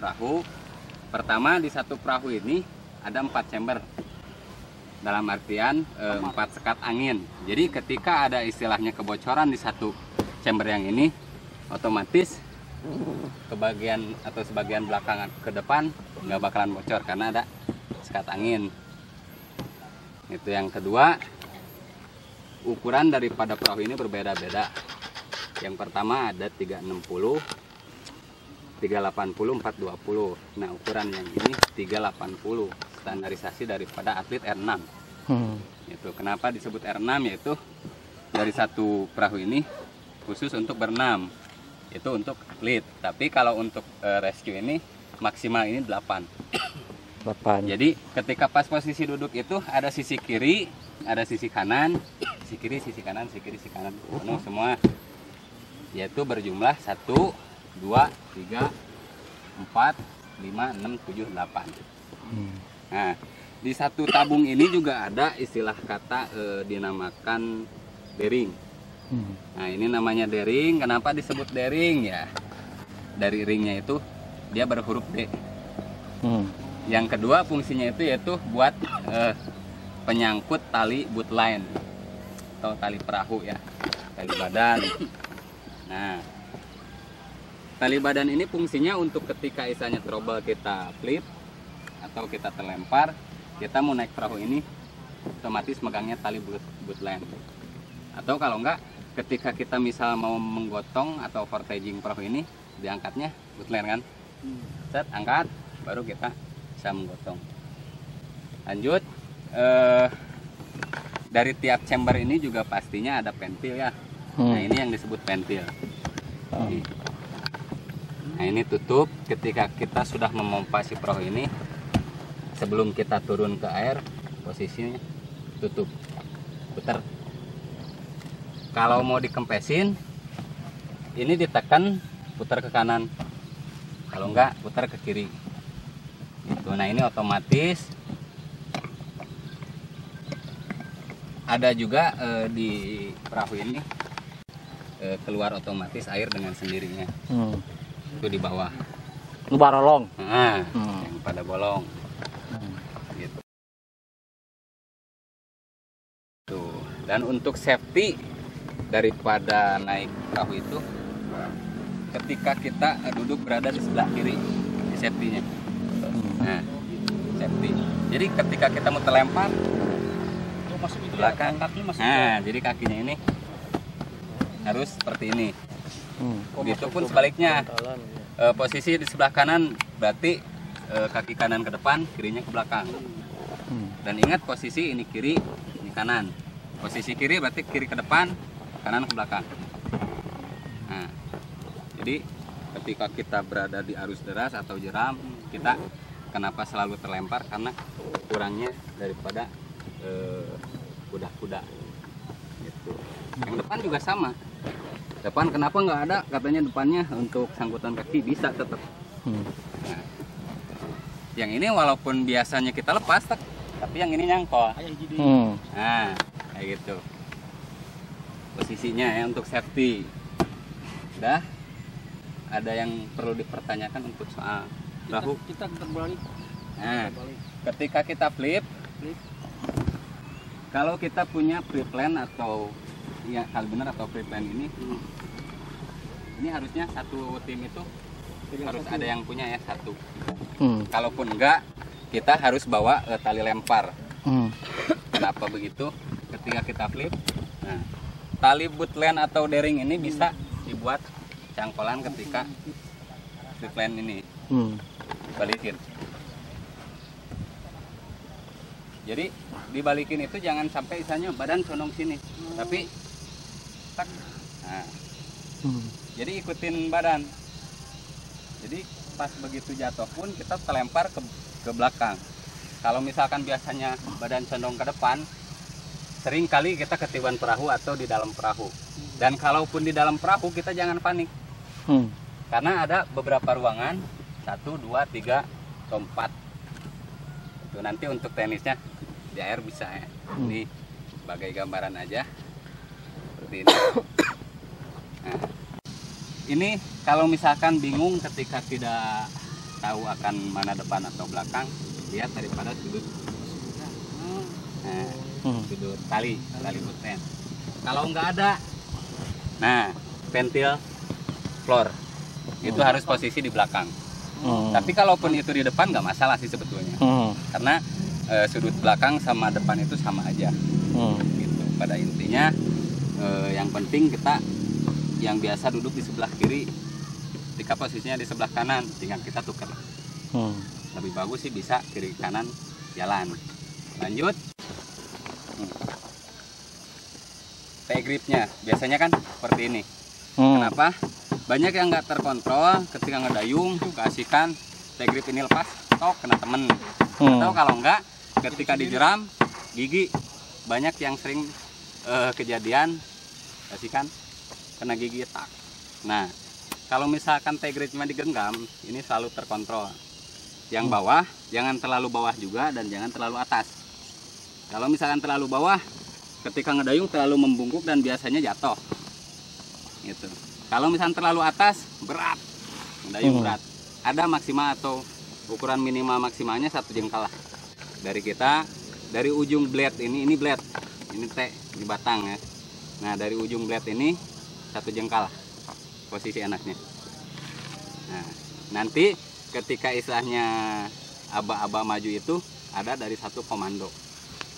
perahu. Pertama, di satu perahu ini ada 4 chamber. Dalam artian 4 sekat angin. Jadi ketika ada istilahnya kebocoran di satu chamber yang ini, otomatis ke bagian atau sebagian belakang ke depan nggak bakalan bocor karena ada sekat angin. Itu yang kedua, ukuran daripada perahu ini berbeda-beda. Yang pertama ada 360, 380, 420. Nah, ukuran yang ini 380, standarisasi daripada atlet R6. Itu kenapa disebut R6, yaitu dari satu perahu ini khusus untuk berenam, itu untuk atlet. Tapi kalau untuk rescue ini maksimal ini 8. Jadi ketika pas posisi duduk itu ada sisi kiri, ada sisi kanan, sisi kiri, sisi kanan, sisi kiri, sisi kanan, penuh semua. Yaitu berjumlah 1, 2, 3, 4, 5, 6, 7, 8. Nah, di satu tabung ini juga ada istilah kata dinamakan dering. Nah, ini namanya dering. Kenapa disebut dering ya? Dari ringnya itu dia berhuruf D. Yang kedua fungsinya itu yaitu buat penyangkut tali boat line atau tali perahu ya, tali badan. Nah, tali badan ini fungsinya untuk ketika isanya trouble kita flip atau kita terlempar, kita mau naik perahu ini otomatis megangnya tali boat line. Atau kalau enggak, ketika kita misal mau menggotong atau portaging perahu ini, diangkatnya boat line kan. Set, angkat, baru kita bisa menggotong. Lanjut, dari tiap chamber ini juga pastinya ada pentil ya. Nah, ini yang disebut pentil. Nah, ini tutup ketika kita sudah memompa si perahu ini. Sebelum kita turun ke air, posisinya tutup, putar. Kalau mau dikempesin, ini ditekan, putar ke kanan. Kalau enggak, putar ke kiri. Gitu. Nah, ini otomatis. Ada juga di perahu ini keluar otomatis air dengan sendirinya. Itu di bawah. Barolong. Nah, yang pada bolong. Gitu. Tuh. Dan untuk safety daripada naik perahu itu, ketika kita duduk berada di sebelah kiri, di safety-nya. Nah, safety. Jadi ketika kita mau terlempar ke belakang, nah, jadi kakinya ini harus seperti ini. Begitupun sebaliknya, posisi di sebelah kanan berarti kaki kanan ke depan, kirinya ke belakang. Dan ingat posisi ini kiri, ini kanan. Posisi kiri berarti kiri ke depan, kanan ke belakang. Nah, jadi ketika kita berada di arus deras atau jeram, kita kenapa selalu terlempar? Karena kurangnya daripada kuda-kuda. Gitu. Yang depan juga sama. Depan kenapa nggak ada? Katanya depannya untuk sangkutan kaki bisa tetap. Nah, yang ini walaupun biasanya kita lepas, tapi yang ini nyangkol. Nah, kayak gitu. Posisinya ya untuk safety. Udah. Ada yang perlu dipertanyakan untuk soal perahu? Kita terbalik. Nah, ketika kita flip, kalau kita punya pre-plan atau ya hal benar atau pre-plan ini harusnya satu tim itu harus ada yang punya ya satu. Kalaupun enggak, kita harus bawa tali lempar. Kenapa begitu? Ketika kita flip, nah, tali boat line atau dering ini bisa dibuat cangkolan ketika pre-plan ini balikin. Jadi dibalikin itu jangan sampai isanya badan condong sini, tapi tak. Nah, jadi ikutin badan. Jadi pas begitu jatuh pun kita terlempar ke belakang. Kalau misalkan biasanya badan condong ke depan, sering kali kita ketiban perahu atau di dalam perahu. Dan kalaupun di dalam perahu kita jangan panik. Karena ada beberapa ruangan, 1, 2, 3, atau 4. Itu nanti untuk teknisnya di air bisa ya. Ini sebagai gambaran aja. Seperti ini. Nah, ini kalau misalkan bingung ketika tidak tahu akan mana depan atau belakang, lihat daripada sudut sudut tali buten. Kalau nggak ada, nah ventil floor itu harus posisi di belakang. Tapi kalaupun itu di depan nggak masalah sih sebetulnya, karena sudut belakang sama depan itu sama aja. Gitu. Pada intinya yang penting kita yang biasa duduk di sebelah kiri, ketika posisinya di sebelah kanan, tinggal kita tukar. Lebih bagus sih bisa kiri kanan jalan. Lanjut. T-gripnya biasanya kan seperti ini. Kenapa? Banyak yang nggak terkontrol ketika ngedayung, keasikan T-grip ini lepas, tok kena temen. Atau kalau enggak, ketika dijeram gigi, banyak yang sering kejadian keasikan kena gigi tak. Nah, kalau misalkan T-gripnya digenggam, ini selalu terkontrol. Yang bawah jangan terlalu bawah juga dan jangan terlalu atas. Kalau misalkan terlalu bawah, ketika ngedayung terlalu membungkuk dan biasanya jatuh. Gitu. Kalau misalkan terlalu atas, berat. Ngedayung berat. Ada maksimal atau ukuran minimal maksimalnya 1 jengkal lah. Dari kita, dari ujung blade ini blade. Ini T, ini batang ya. Nah, dari ujung blade ini 1 jengkal lah. Posisi enaknya. Nah, nanti ketika istilahnya aba-aba maju itu ada dari 1 komando.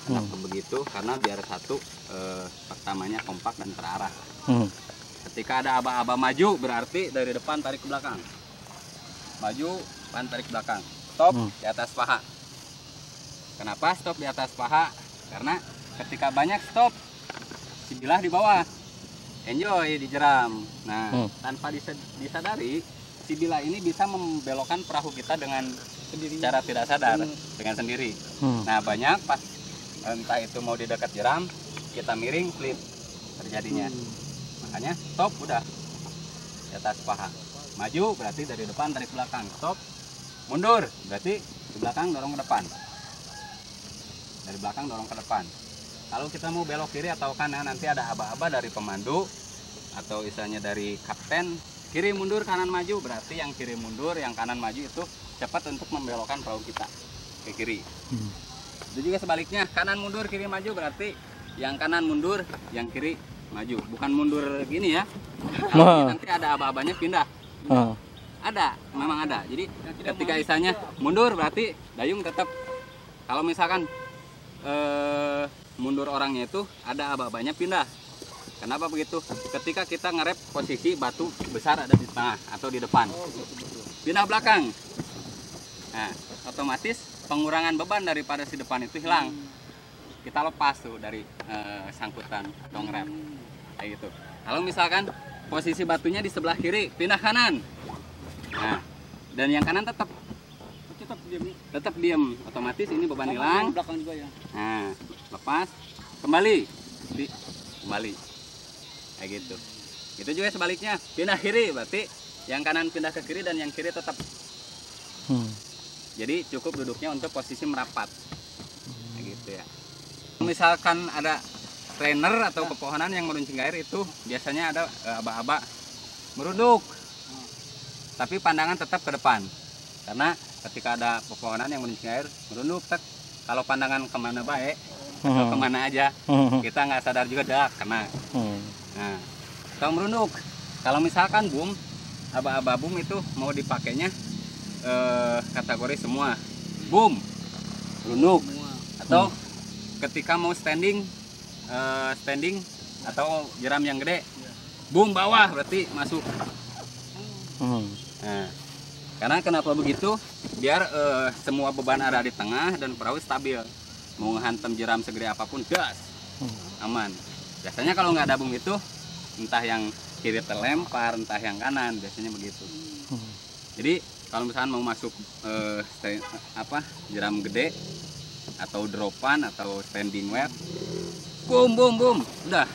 Kenapa begitu? Karena biar satu pertamanya kompak dan terarah. Ketika ada aba-aba maju berarti dari depan tarik ke belakang. Maju, depan tarik ke belakang. Stop di atas paha. Kenapa stop di atas paha? Karena ketika banyak stop, si bilah di bawah. Enjoy dijeram. Nah, tanpa disadari, si bilah ini bisa membelokkan perahu kita dengan secara tidak sadar, dengan sendiri. Nah, banyak pas entah itu mau di dekat jeram, kita miring, flip terjadinya. Makanya stop udah di atas paha. Maju berarti dari depan tarik belakang. Stop, mundur berarti di belakang dorong ke depan. Dari belakang dorong ke depan. Kalau kita mau belok kiri atau kanan, nanti ada aba-aba dari pemandu atau istilahnya dari kapten. Kiri mundur kanan maju, berarti yang kiri mundur yang kanan maju itu cepat untuk membelokkan perahu kita ke kiri. Itu juga sebaliknya, kanan mundur kiri maju, berarti yang kanan mundur yang kiri maju. Bukan mundur gini ya. Kalau nanti ada aba-abanya pindah. Ada, memang ada. Jadi ketika istilahnya mundur berarti dayung tetap. Kalau misalkan mundur orangnya itu ada aba-abanya pindah. Kenapa begitu? Ketika kita ngerep posisi batu besar ada di tengah atau di depan, pindah belakang. Nah, otomatis pengurangan beban daripada si depan itu hilang. Kita lepas tuh dari sangkutan atau ngerep kayak gitu. Kalau misalkan posisi batunya di sebelah kiri, pindah kanan. Nah, dan yang kanan tetap diam. Otomatis ini beban hilang. Belakang juga ya. Nah, lepas, kembali, kembali. Kayak gitu. Itu juga sebaliknya, pindah kiri berarti yang kanan pindah ke kiri dan yang kiri tetap. Jadi cukup duduknya untuk posisi merapat. Kayak gitu ya. Misalkan ada trainer atau pepohonan yang meruncing air itu biasanya ada aba-aba merunduk. Tapi pandangan tetap ke depan. Karena ketika ada pepohonan yang meruncing air merunduk, kalau pandangan kemana baik atau kemana aja, kita nggak sadar juga dah kena. Nah, atau merunduk. Kalau misalkan boom, aba-aba boom itu mau dipakainya kategori semua. Boom, merunduk. Atau ketika mau standing atau jeram yang gede, boom bawah berarti masuk. Nah, karena kenapa begitu? Biar semua beban ada di tengah dan perahu stabil. Mau hantam jeram segede apapun, gas, aman. Biasanya kalau nggak ada boom itu, entah yang kiri terlempar, entah yang kanan, biasanya begitu. Jadi kalau misalnya mau masuk jeram gede atau dropan atau standing wet, boom, udah.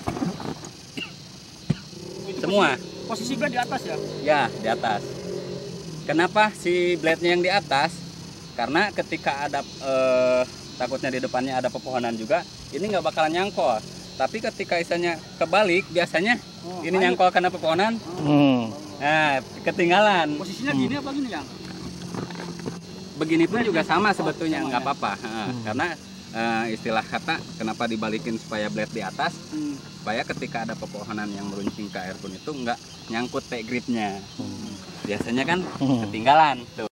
Semua. Posisi blade di atas ya? Ya, di atas. Kenapa si blade-nya yang di atas? Karena ketika ada takutnya di depannya ada pepohonan juga, ini nggak bakalan nyangkol. Tapi ketika isanya kebalik, biasanya ini nyangkol karena pepohonan. Nah, ketinggalan. Posisinya gini apa gini, Yang? begini pun juga sama sebetulnya, nggak apa-apa. Karena istilah kata kenapa dibalikin supaya blade di atas, supaya ketika ada pepohonan yang meruncing ke air pun itu nggak nyangkut gripnya. Biasanya kan ketinggalan tuh.